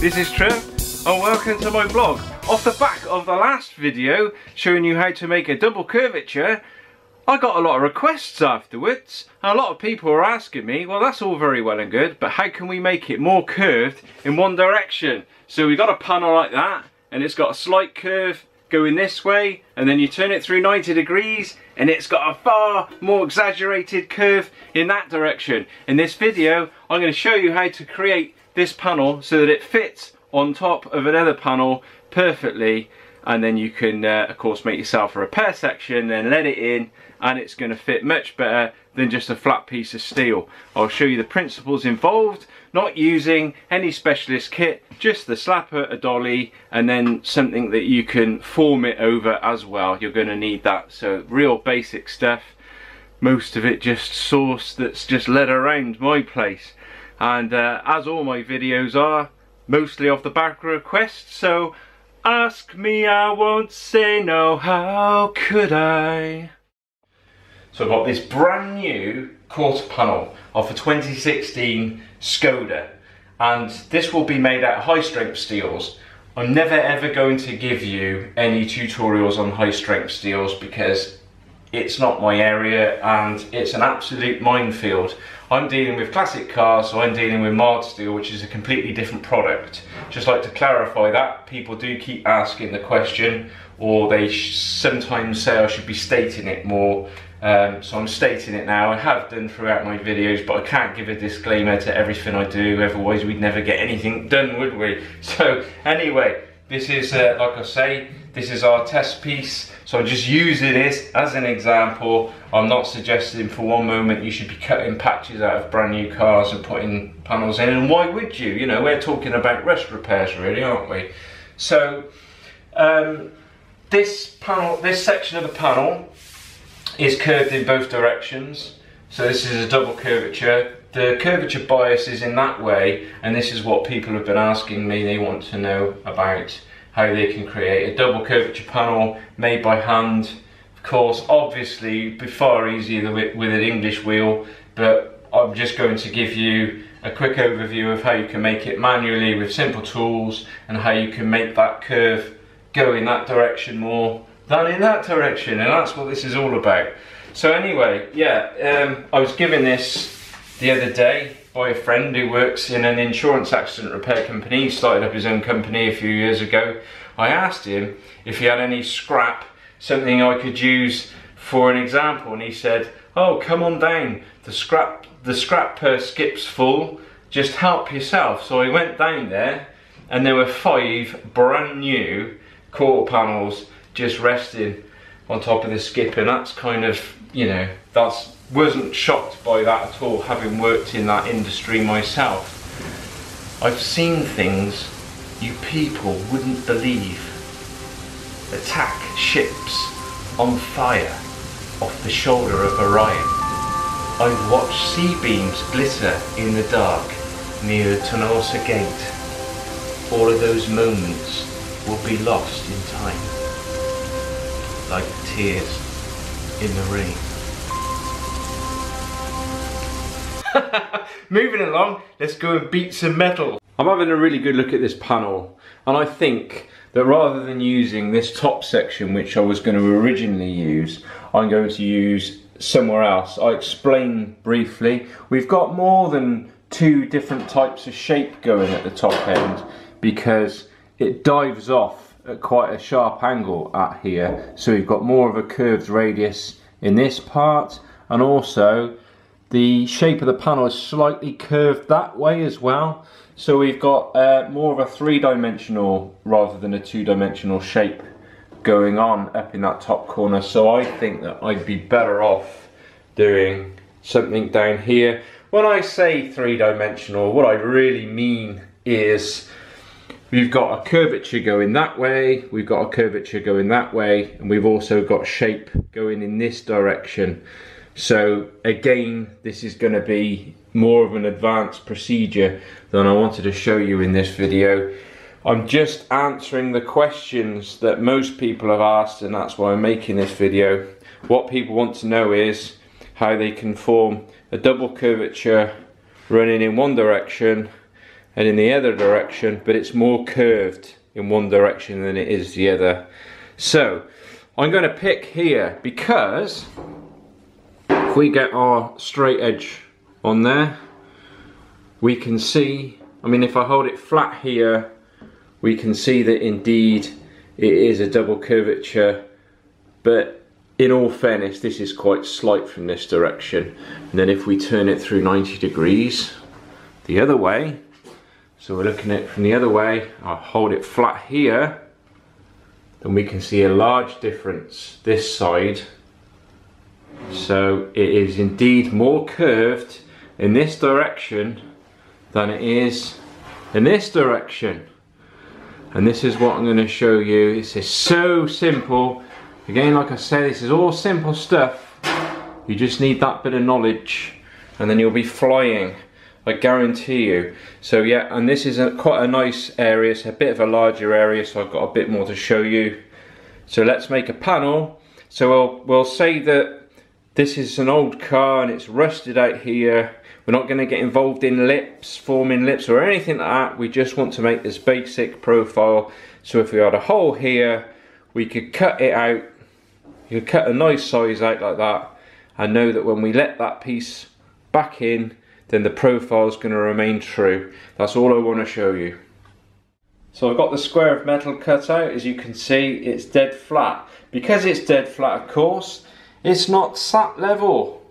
this is Trev and welcome to my blog. Off the back of the last video showing you how to make a double curvature, I got a lot of requests afterwards. A lot of people were asking me, well, that's all very well and good, but how can we make it more curved in one direction? So we got a panel like that and it's got a slight curve going this way, and then you turn it through 90 degrees and it's got a far more exaggerated curve in that direction. In this video I'm going to show you how to create this panel so that it fits on top of another panel perfectly, and then you can of course make yourself a repair section, then let it in, and it's going to fit much better than just a flat piece of steel. I'll show you the principles involved, not using any specialist kit, just the slapper, a dolly, and then something that you can form it over as well. You're going to need that. So real basic stuff, most of it just sauce that's just led around my place, and as all my videos are, mostly off the back of requests, so ask me, I won't say no, how could I? So I've got this brand new quarter panel off a 2016 Skoda, and this will be made out of high strength steels. I'm never ever going to give you any tutorials on high strength steels because it's not my area and it's an absolute minefield. I'm dealing with classic cars, so I'm dealing with mild steel, which is a completely different product. Just like to clarify that, people do keep asking the question, or they sometimes say I should be stating it more. So I'm stating it now. I have done throughout my videos, but I can't give a disclaimer to everything I do, otherwise we'd never get anything done, would we? So anyway, this is, like I say, this is our test piece. So I'm just using this as an example. I'm not suggesting for one moment you should be cutting patches out of brand new cars and putting panels in, and why would you? You know, we're talking about rust repairs really, aren't we? So this section of the panel is curved in both directions. So this is a double curvature. The curvature bias is in that way, and this is what people have been asking me. They want to know about how they can create a double curvature panel made by hand. Of course, obviously, it'd be far easier with an English wheel, but I'm just going to give you a quick overview of how you can make it manually with simple tools, and how you can make that curve go in that direction more than in that direction, and that's what this is all about. So anyway, yeah, I was given this the other day by a friend who works in an insurance accident repair company. He started up his own company a few years ago. I asked him if he had any scrap, something I could use for an example, and he said, oh, come on down, the scrap skip's full, just help yourself. So I went down there and there were 5 brand new quarter panels just resting on top of the skip, and that's kind of, you know, wasn't shocked by that at all, having worked in that industry myself. I've seen things you people wouldn't believe. Attack ships on fire off the shoulder of Orion. I've watched sea beams glitter in the dark near the Tonosa Gate. All of those moments will be lost in time, like tears in the rain. Moving along, let's go and beat some metal. I'm having a really good look at this panel, and I think that rather than using this top section, which I was going to originally use, I'm going to use somewhere else. I'll explain briefly. We've got more than 2 different types of shape going at the top end, because it dives off at quite a sharp angle at here. So we've got more of a curved radius in this part, and also the shape of the panel is slightly curved that way as well. So we've got more of a 3-dimensional rather than a 2-dimensional shape going on up in that top corner. So I think that I'd be better off doing something down here. When I say 3-dimensional, what I really mean is we've got a curvature going that way, we've got a curvature going that way, and we've also got shape going in this direction. So again, this is going to be more of an advanced procedure than I wanted to show you in this video. I'm just answering the questions that most people have asked, and that's why I'm making this video. What people want to know is how they can form a double curvature running in one direction and in the other direction, but it's more curved in one direction than it is the other. So I'm going to pick here, because if we get our straight edge on there, we can see, I mean, if I hold it flat here, we can see that indeed it is a double curvature, but in all fairness, this is quite slight from this direction. And then if we turn it through 90 degrees the other way, so we're looking at it from the other way, I'll hold it flat here, then we can see a large difference this side. So it is indeed more curved in this direction than it is in this direction. And this is what I'm going to show you. This is so simple. Again, like I say, this is all simple stuff. You just need that bit of knowledge and then you'll be flying, I guarantee you. So yeah, and this is quite a nice area. It's a bit of a larger area, so I've got a bit more to show you. So let's make a panel. So we'll say that this is an old car and it's rusted out here. We're not going to get involved in lips, forming lips or anything like that. We just want to make this basic profile. So if we had a hole here, we could cut it out. You could cut a nice size out like that and know that when we let that piece back in, then the profile is going to remain true. That's all I want to show you. So I've got the square of metal cut out. As you can see, it's dead flat. Because it's dead flat, of course, it's not sat level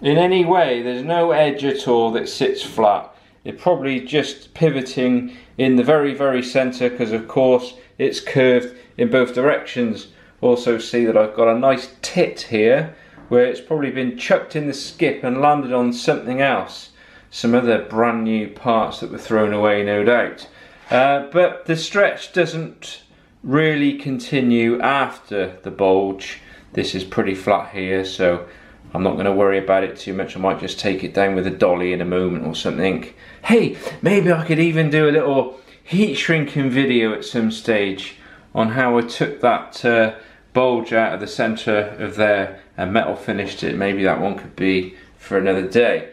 in any way. There's no edge at all that sits flat. It's probably just pivoting in the very, very center, because of course it's curved in both directions. Also see that I've got a nice tit here where it's probably been chucked in the skip and landed on something else. Some other brand new parts that were thrown away, no doubt. But the stretch doesn't really continue after the bulge. This is pretty flat here, so I'm not going to worry about it too much. I might just take it down with a dolly in a moment or something. Hey, maybe I could even do a little heat shrinking video at some stage on how I took that bulge out of the center of there and metal finished it. Maybe that one could be for another day.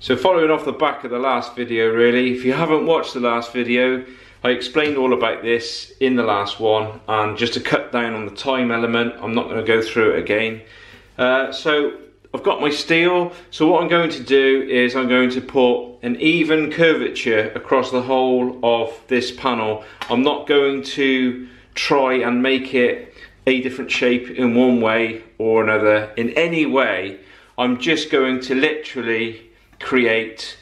So following off the back of the last video, really, if you haven't watched the last video, I explained all about this in the last one, and just to cut down on the time element, I'm not going to go through it again. So I've got my steel, so what I'm going to do is I'm going to put an even curvature across the whole of this panel. I'm not going to try and make it a different shape in one way or another in any way. I'm just going to literally create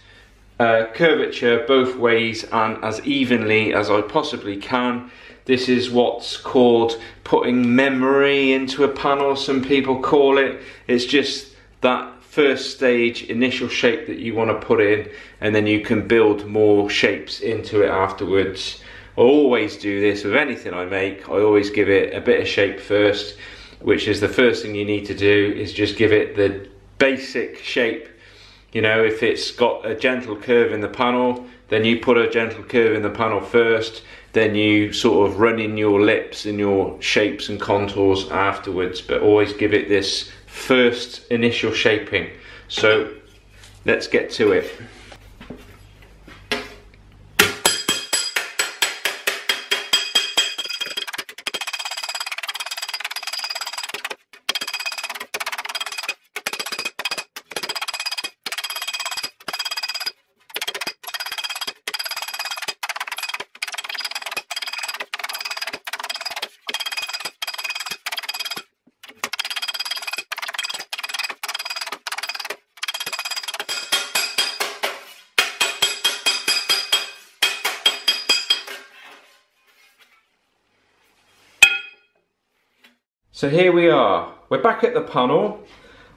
curvature both ways and as evenly as I possibly can. This is what's called putting memory into a panel, some people call it. It's just that first stage initial shape that you want to put in, and then you can build more shapes into it afterwards. I always do this with anything I make. I always give it a bit of shape first, which is the first thing you need to do, is just give it the basic shape. You know, if it's got a gentle curve in the panel, then you put a gentle curve in the panel first, then you sort of run in your lips and your shapes and contours afterwards, but always give it this first initial shaping. So let's get to it. So here we are, we're back at the panel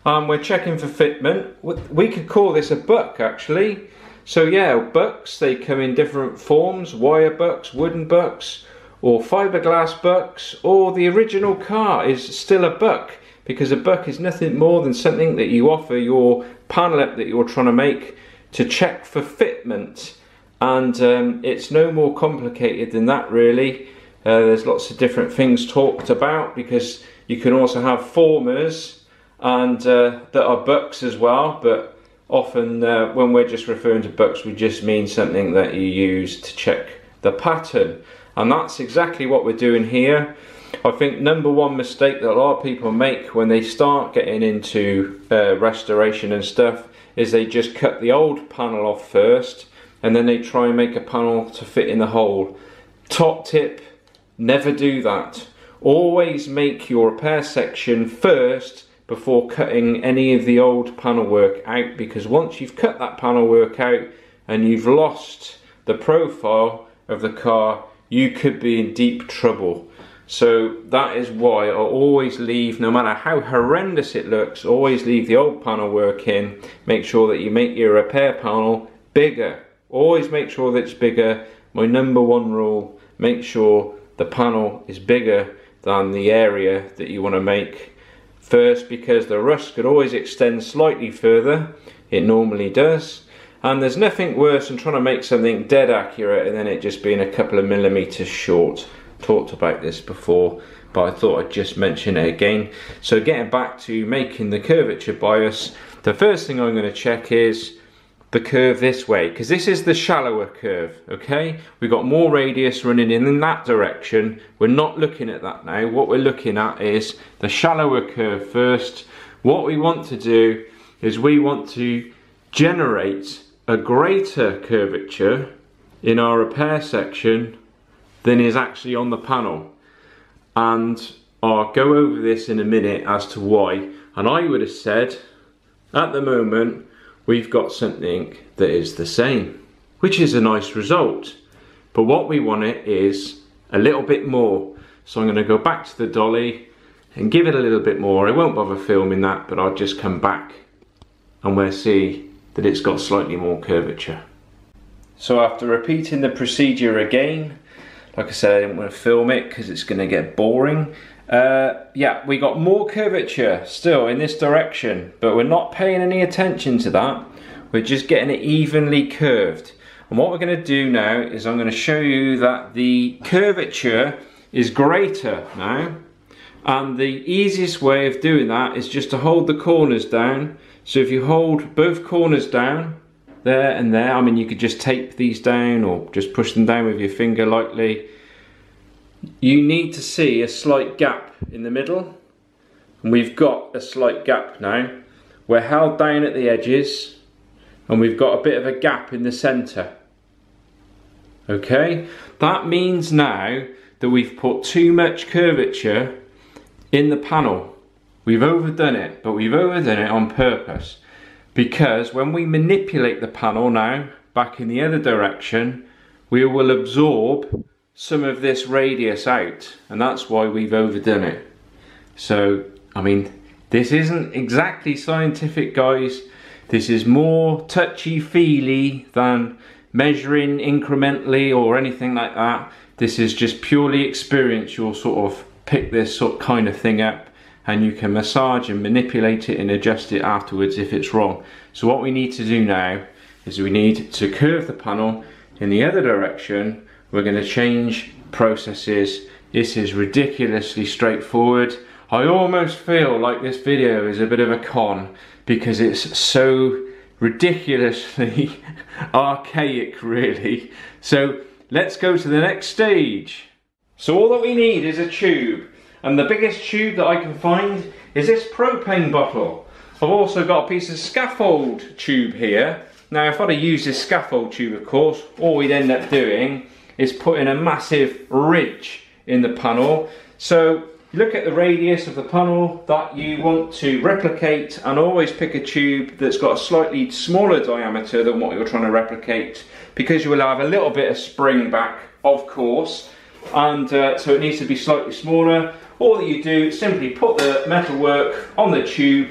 and we're checking for fitment. We could call this a buck actually. So yeah, bucks, they come in different forms, wire bucks, wooden bucks, or fiberglass bucks, or the original car is still a buck, because a buck is nothing more than something that you offer your panel up that you're trying to make to check for fitment. And it's no more complicated than that really. There's lots of different things talked about, because you can also have formers and that are bucks as well, but often when we're just referring to books, we just mean something that you use to check the pattern. And that's exactly what we're doing here. I think number one mistake that a lot of people make when they start getting into restoration and stuff is they just cut the old panel off first and then they try and make a panel to fit in the hole. Top tip, never do that. Always make your repair section first before cutting any of the old panel work out, because once you've cut that panel work out and you've lost the profile of the car, you could be in deep trouble. So that is why I always leave, no matter how horrendous it looks, always leave the old panel work in. Make sure that you make your repair panel bigger. Always make sure that it's bigger. My number one rule, make sure the panel is bigger than the area that you want to make first, because the rust could always extend slightly further. It normally does. And there's nothing worse than trying to make something dead accurate and then it just being a couple of millimeters short. Talked about this before, but I thought I'd just mention it again. So getting back to making the curvature bias, the first thing I'm going to check is the curve this way, because this is the shallower curve, okay? We've got more radius running in that direction. We're not looking at that now. What we're looking at is the shallower curve first. What we want to do is we want to generate a greater curvature in our repair section than is actually on the panel, and I'll go over this in a minute as to why. And I would have said at the moment we've got something that is the same, which is a nice result, but what we want it is a little bit more. So I'm going to go back to the dolly and give it a little bit more. I won't bother filming that, but I'll just come back and we'll see that it's got slightly more curvature. So after repeating the procedure again, like I said, I didn't want to film it because it's going to get boring. Yeah, we got more curvature still in this direction, but we're not paying any attention to that. We're just getting it evenly curved. And what we're going to do now is I'm going to show you that the curvature is greater now. And the easiest way of doing that is just to hold the corners down. So if you hold both corners down, there and there, I mean you could just tape these down or just push them down with your finger lightly. You need to see a slight gap in the middle, and we've got a slight gap now. We're held down at the edges and we've got a bit of a gap in the center. Okay, that means now that we've put too much curvature in the panel. We've overdone it, but we've overdone it on purpose. Because when we manipulate the panel now back in the other direction, we will absorb some of this radius out, and that's why we've overdone it. So I mean, this isn't exactly scientific, guys. This is more touchy-feely than measuring incrementally or anything like that. This is just purely experience. You'll sort of pick this sort of kind of thing up, and you can massage and manipulate it and adjust it afterwards if it's wrong. So what we need to do now is we need to curve the panel in the other direction. We're going to change processes. This is ridiculously straightforward. I almost feel like this video is a bit of a con because it's so ridiculously archaic, really. So let's go to the next stage. So all that we need is a tube. And the biggest tube that I can find is this propane bottle. I've also got a piece of scaffold tube here. Now if I'd have used this scaffold tube, of course, all we'd end up doing is putting a massive ridge in the panel. So look at the radius of the panel that you want to replicate, and always pick a tube that's got a slightly smaller diameter than what you're trying to replicate, because you will have a little bit of spring back, of course, and so it needs to be slightly smaller. All that you do is simply put the metalwork on the tube,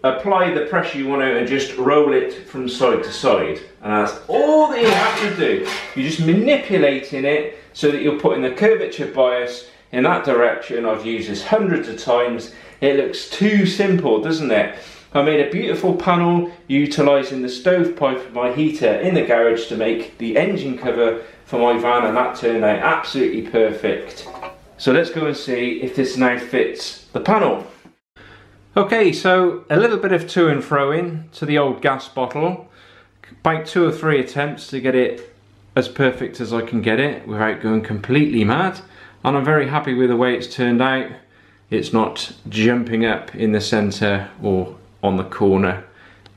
apply the pressure you want to, and just roll it from side to side. And that's all that you have to do. You're just manipulating it so that you're putting the curvature bias in that direction. I've used this hundreds of times. It looks too simple, doesn't it? I made a beautiful panel utilising the stovepipe of my heater in the garage to make the engine cover for my van, and that turned out absolutely perfect. So let's go and see if this now fits the panel. Okay, so a little bit of to and fro in to the old gas bottle. About 2 or 3 attempts to get it as perfect as I can get it without going completely mad. And I'm very happy with the way it's turned out. It's not jumping up in the centre or on the corner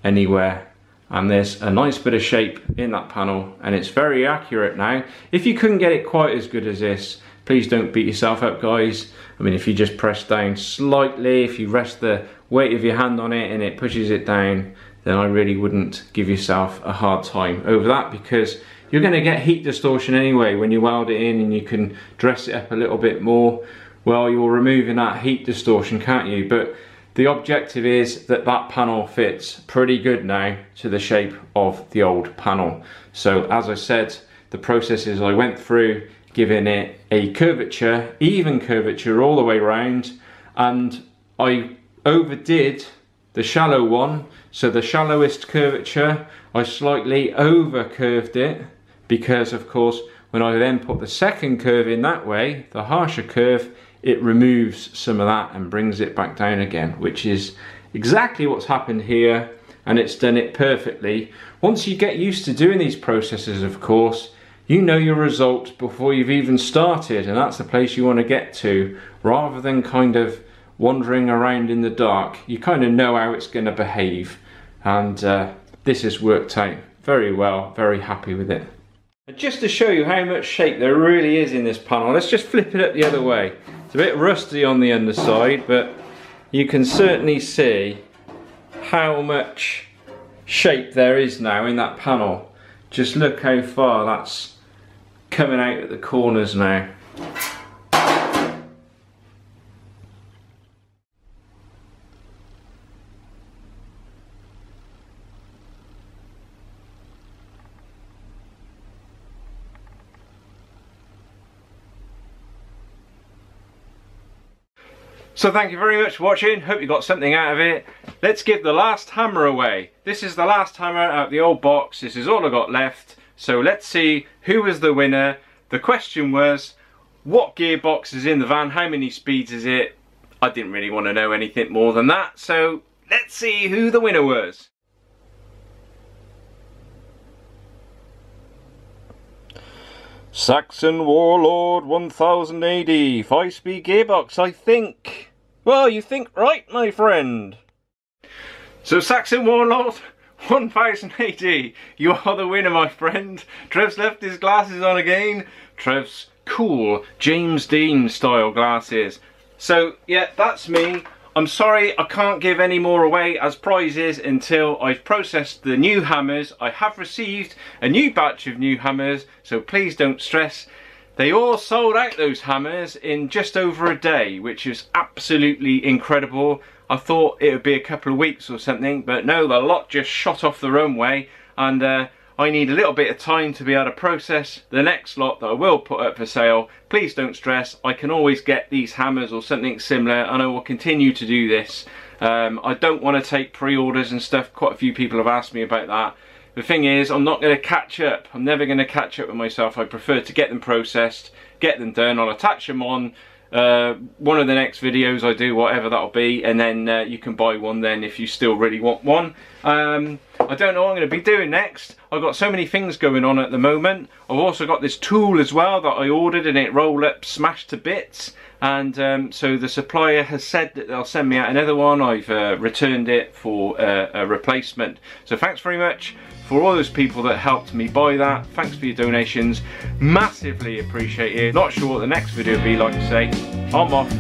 anywhere. And there's a nice bit of shape in that panel, and it's very accurate now. If you couldn't get it quite as good as this, please don't beat yourself up, guys. I mean, if you just press down slightly, if you rest the weight of your hand on it and it pushes it down, then I really wouldn't give yourself a hard time over that, because you're going to get heat distortion anyway when you weld it in, and you can dress it up a little bit more. Well, you're removing that heat distortion, can't you? But the objective is that that panel fits pretty good now to the shape of the old panel. So as I said, the processes I went through, giving it a curvature, even curvature all the way around, and I overdid the shallow one. So the shallowest curvature, I slightly over curved it, because of course when I then put the second curve in that way, the harsher curve, it removes some of that and brings it back down again, which is exactly what's happened here, and it's done it perfectly. Once you get used to doing these processes, of course, you know your result before you've even started, and that's the place you want to get to, rather than kind of wandering around in the dark. You kind of know how it's going to behave, and this has worked out very well. Very happy with it. And just to show you how much shape there really is in this panel, let's just flip it up the other way. It's a bit rusty on the underside, but you can certainly see how much shape there is now in that panel. Just look how far that's coming out at the corners now. So thank you very much for watching, hope you got something out of it. Let's give the last hammer away. This is the last hammer out of the old box, this is all I got left. So let's see who was the winner. The question was, what gearbox is in the van, how many speeds is it? I didn't really want to know anything more than that, so let's see who the winner was. Saxon Warlord 1000 AD, 5-speed gearbox, I think. Well, you think right, my friend. So Saxon Warlord 1000 AD, you are the winner, my friend. Trev's left his glasses on again. Trev's cool James Dean style glasses. So yeah, that's me. I'm sorry I can't give any more away as prizes until I've processed the new hammers. I have received a new batch of new hammers, so please don't stress. They all sold out, those hammers, in just over a day, which is absolutely incredible. I thought it would be a couple of weeks or something, but no, the lot just shot off the runway, and I need a little bit of time to be able to process the next lot that I will put up for sale. Please don't stress, I can always get these hammers or something similar, and I will continue to do this. I don't want to take pre-orders and stuff. Quite a few people have asked me about that. The thing is, I'm not going to catch up. I'm never going to catch up with myself. I prefer to get them processed, get them done. I'll attach them on one of the next videos I do, whatever that'll be, and then you can buy one then if you still really want one. I don't know what I'm going to be doing next. I've got so many things going on at the moment. I've also got this tool as well that I ordered, and it rolled up smashed to bits, and so the supplier has said that they'll send me out another one. I've returned it for a replacement. So thanks very much for all those people that helped me buy that. Thanks for your donations, massively appreciated. Not sure what the next video will be, like I say. I'm off,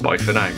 bye for now.